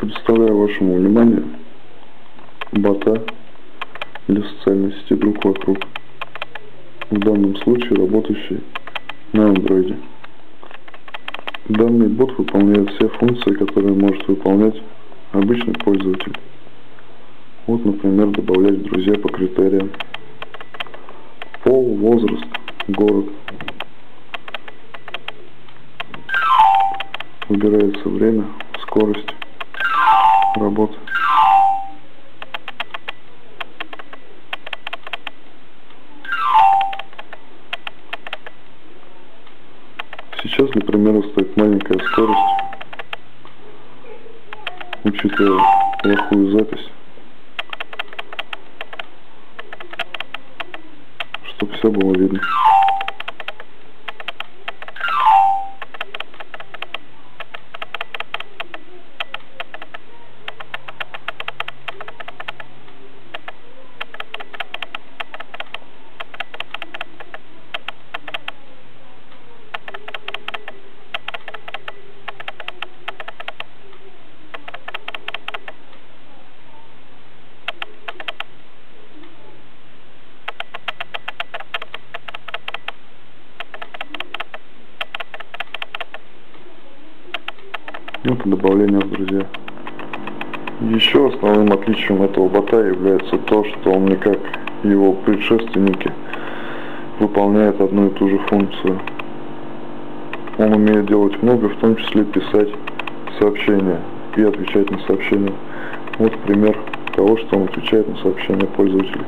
Предоставляю вашему вниманию бота для социальной сети «Друг вокруг», в данном случае работающий на андроиде. Данный бот выполняет все функции, которые может выполнять обычный пользователь. Вот, например, добавлять в друзья по критериям: пол, возраст, город. Выбирается время, скорость работы. Сейчас, для примера, стоит маленькая скорость, учитывая плохую запись, чтобы все было видно. Это добавление в друзья. Еще основным отличием этого бота является то, что он, не как его предшественники, выполняет одну и ту же функцию. Он умеет делать много, в том числе писать сообщения и отвечать на сообщения. Вот пример того, что он отвечает на сообщения пользователей.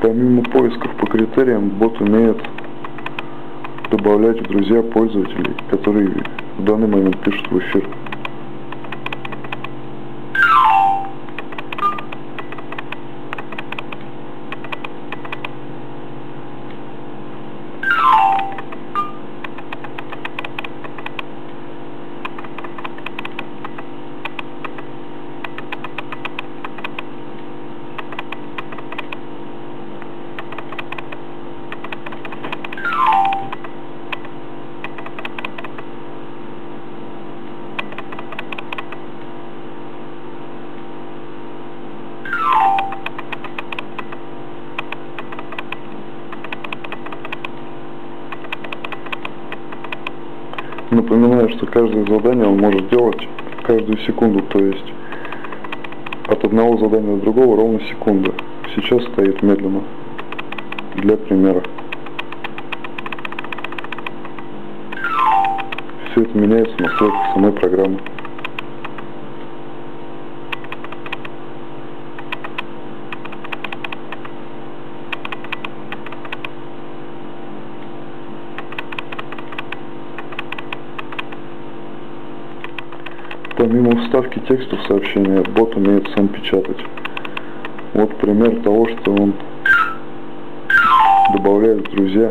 Помимо поисков по критериям, бот умеет добавлять в друзья пользователей, которые в данный момент пишут в эфир. Напоминаю, что каждое задание он может делать каждую секунду, то есть от одного задания до другого ровно секунда. Сейчас стоит медленно, для примера. Все это меняется в настройках самой программы. Помимо вставки текста в сообщение, бот умеет сам печатать. Вот пример того, что он добавляет в друзья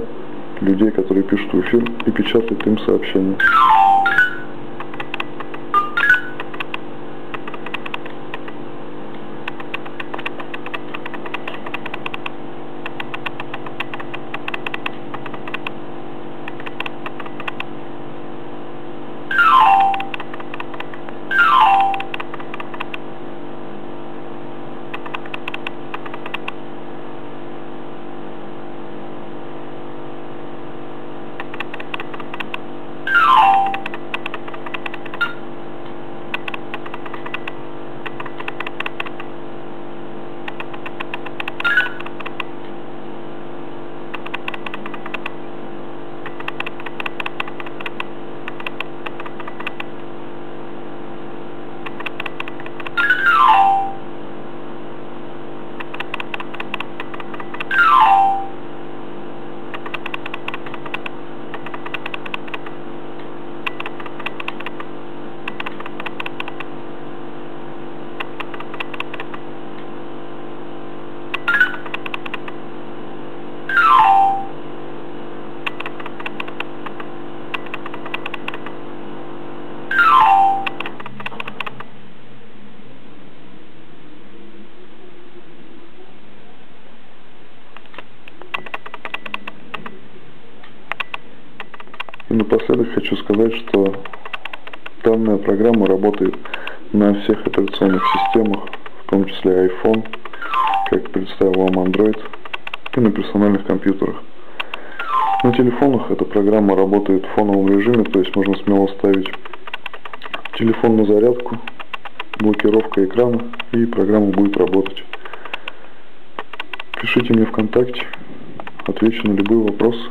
людей, которые пишут в эфир, и печатает им сообщения. И напоследок хочу сказать, что данная программа работает на всех операционных системах, в том числе iPhone, как представил вам Android, и на персональных компьютерах. На телефонах эта программа работает в фоновом режиме, то есть можно смело ставить телефон на зарядку, блокировка экрана, и программа будет работать. Пишите мне ВКонтакте, отвечу на любые вопросы.